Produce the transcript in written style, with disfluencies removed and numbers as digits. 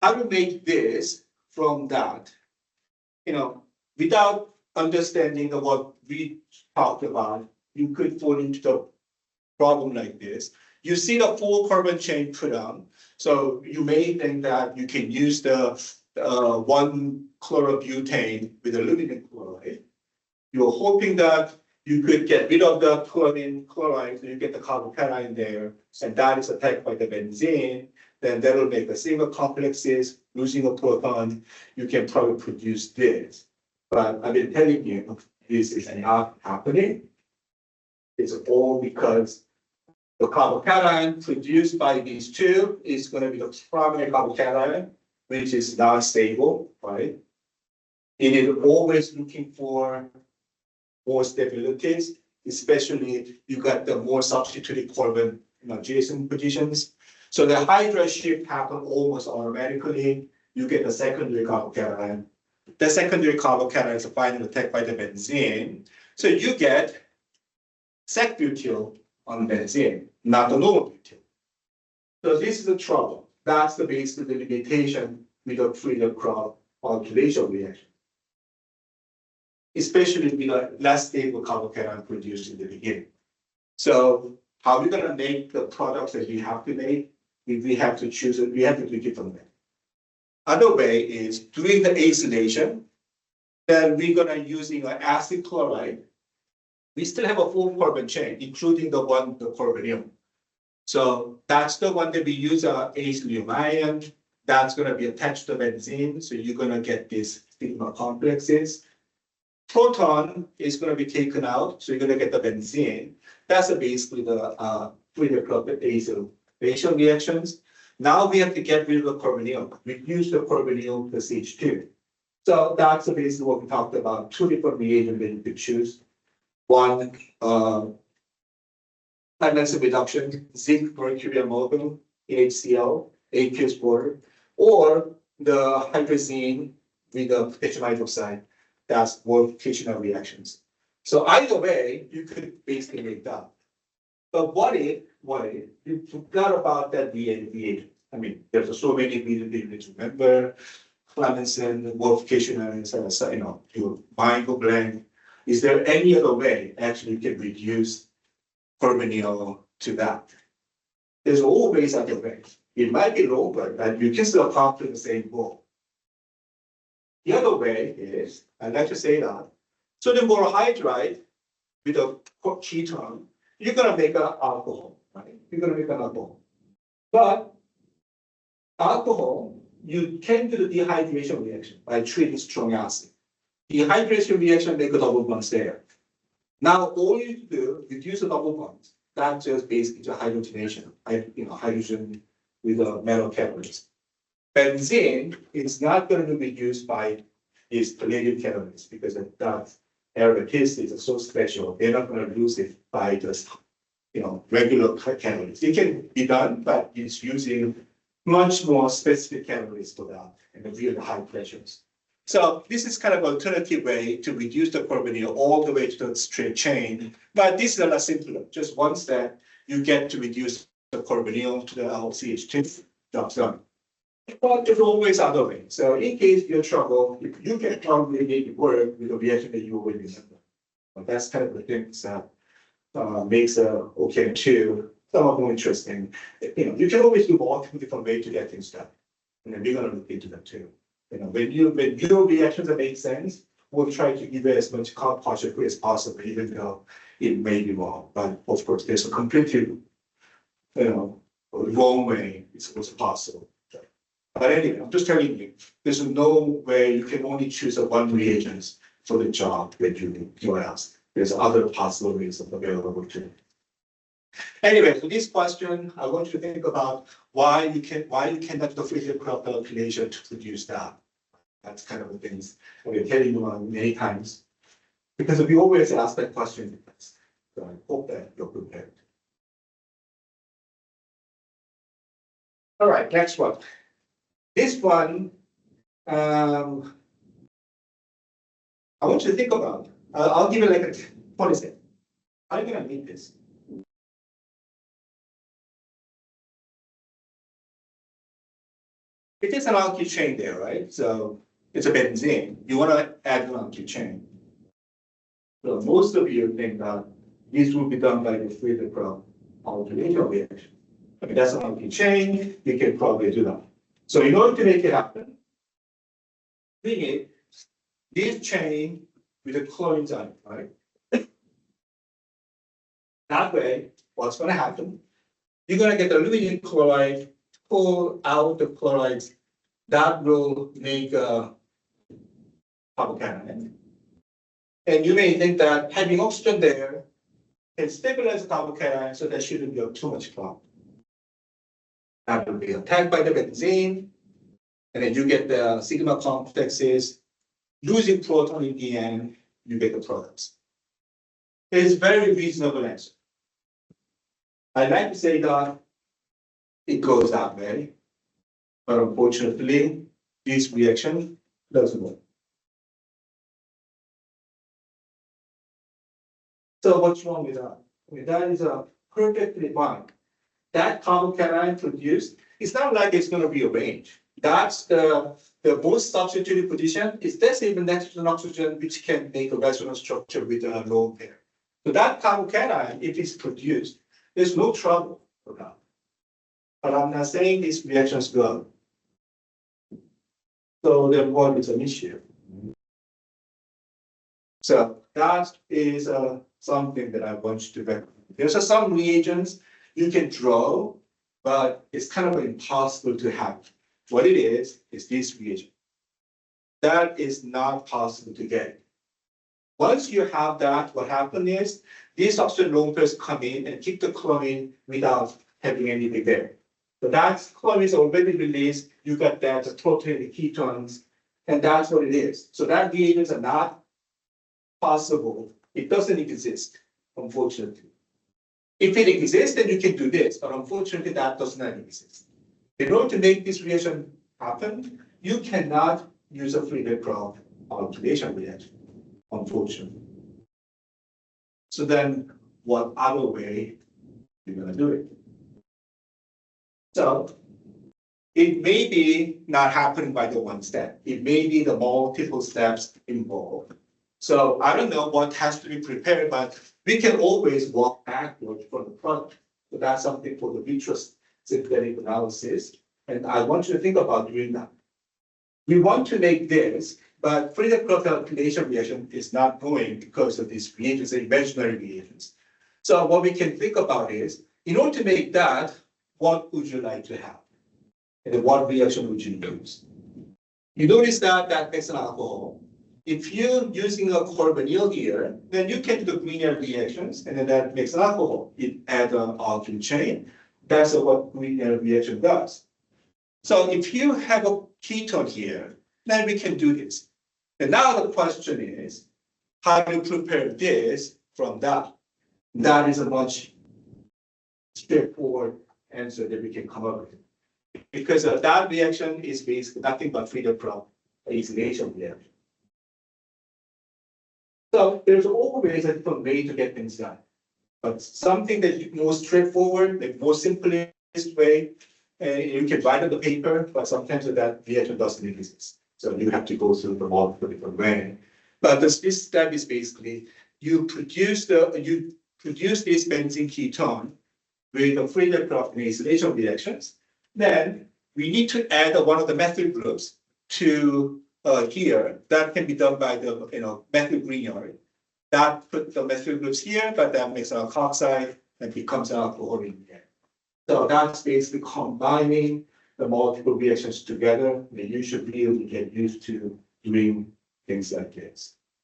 how to make this from that, without understanding of what we talked about, you could fall into the problem like this. You see the full carbon chain put on, so you may think that you can use the 1-chlorobutane with aluminum chloride. You're hoping that you could get rid of the chloride, so you get the carbocation there, and that is attacked by the benzene. Then that will make a single complexes, losing a proton. You can probably produce this. But I've been telling you, this is not happening. It's all because the carbocation produced by these two is going to be the primary carbocation, which is not stable, right? It is always looking for more stabilities, especially you got the more substituted carbon adjacent positions. So the hydra shift happens almost automatically. You get the secondary carbocation. The secondary carbocation is finally attacked by the benzene. So you get sec-butyl on benzene, not the normal butyl. So this is the trouble. That's the basic limitation with the Friedel-Crafts alkylation reaction, especially with a less stable carbocation produced in the beginning. So how are we going to make the products that we have to make? If we have to choose it, we have to do it differently. Other way is doing the acylation. Then we're going to using an acid chloride. We still have a full carbon chain, including the carbonyl. So that's the one that we use acyl ion. That's going to be attached to benzene. So you're going to get these sigma complexes. Proton is going to be taken out. So you're going to get the benzene. That's basically the Friedel-Crafts acylation reactions. Now we have to get rid of the carbonyl. Reduce the carbonyl to CH2. So that's basically what we talked about. Two different reagents that you could choose. One, high-mass reduction, zinc mercury amalgam, HCl, aqueous water, or the hydrazine with the potassium hydroxide. That's Wolff-Kirchner reactions. So either way, you could basically make that. But what if you forgot about that reagent? I mean, there's so many reagents you need to remember. Clemenson, Wolff-Kirchner, your mind will blank. Is there any other way actually you can reduce carbonyl to that? There's always other ways. It might be lower, but you can still accomplish the same goal. The other way is, I'd like to say that, sodium borohydride with a ketone, you're going to make an alcohol, right? You're going to make an alcohol. But alcohol, you can do the dehydration reaction by treating strong acid. Dehydration reaction make a double bonds there. Now all you do, reduce the double bonds. That's just basically the hydrogenation, hydrogen with the metal catalyst. Benzene is not going to be reduced by these palladium catalysts because that aromaticity is so special. They're not going to lose it by just regular catalysts. It can be done, but it's using much more specific catalysts for that and the really high pressures. So this is kind of an alternative way to reduce the carbonyl all the way to the straight chain. But this is a lot simpler. Just one step, you get to reduce the carbonyl to the LCH2. Job's done. But there's always other ways. So in case you're trouble, you can probably make it work with a reaction that you already remember. But that's kind of the things that makes OK too. Some of them interesting. You can always do multiple different ways to get things done. And then we're going to look into them too. When your reactions that make sense, we'll try to give it as much partial as possible, even though it may be wrong. But of course, there's a completely, wrong way it's also possible. But anyway, I'm just telling you, there's no way you can only choose one reagent for the job that you ask. There's other possible ways available to you. Anyway, for this question, I want you to think about why you cannot do the Friedel-Crafts calculation to produce that. That's kind of the things we're telling you many times. Because we always ask that question in the test. So I hope that you're prepared. All right, next one. This one, I want you to think about. I'll give you like a 20 seconds. How are you going to meet this? It is an alkyl chain there, right? So it's a benzene. You want to add an alkyl chain. So most of you think that this will be done by the Friedel-Crafts alternation reaction. I mean, that's an alkyl chain. You can probably do that. So in order to make it happen, we need this chain with a chlorine ion, right? That way, what's going to happen? You're going to get aluminum chloride, pull out the chlorides. That will make a carbocation. And you may think that having oxygen there can stabilize the carbocation, so there shouldn't be too much cloud. That will be attacked by the benzene, and then you get the sigma complexes, losing proton in the end, you get the products. It is very reasonable answer. I like to say that it goes that way, but unfortunately, this reaction doesn't work. So what's wrong with that? I mean, that is a perfectly fine. That carbocation produced, it's not like it's going to be arranged. That's the most substituted position. Is this even nitrogen oxygen, which can make a resonance structure with a lone pair. So that carbocation, if it's produced, there's no trouble for that. But I'm not saying these reactions go. So then what is an issue? So that is something that I want you to recognize. There's some reagents you can draw, but it's kind of impossible to have. What it is this reagent. That is not possible to get. Once you have that, what happens is these oxygen lone pairs come in and keep the chlorine without having anything there. So that chlorine is already released. You got that protein ketones, and that's what it is. So that reagents are not possible. It doesn't exist, unfortunately. If it exists, then you can do this, but unfortunately, that does not exist. In order to make this reaction happen, you cannot use a Friedel-Crafts oxidation reaction, unfortunately. So then, what other way you're going to do it? So it may be not happening by the one step. It may be the multiple steps involved. So I don't know what has to be prepared, but we can always walk backwards from the product. So that's something for the vitreous synthetic analysis. And I want you to think about doing that. We want to make this, but Friedel-Crafts calculation reaction is not going because of these reagents, the imaginary reagents. So what we can think about is, in order to make that, what would you like to have? And what reaction would you use? You notice that that makes an alcohol. If you're using a carbonyl here, then you can do the Grignard reactions, and then that makes an alcohol. It adds an alkyl chain. That's what Grignard reaction does. So if you have a ketone here, then we can do this. And now the question is, how do you prepare this from that? That is a much straightforward answer that we can come up with. Because that reaction is basically nothing but Friedel-Crafts acylation reaction. So there's always a different way to get things done. But something that is more straightforward, the more simplest way, you can write on the paper, but sometimes that reaction doesn't exist. So you have to go through the multiple different way. But this step is basically you produce this benzene ketone with the Friedel-Crafts acylation reactions. Then we need to add one of the methyl groups to here. That can be done by the methyl Grignard. That put the methyl groups here, but that makes an alkoxide and becomes an alcohol in here. So that's basically combining the multiple reactions together. And you should be able to get used to doing things like this.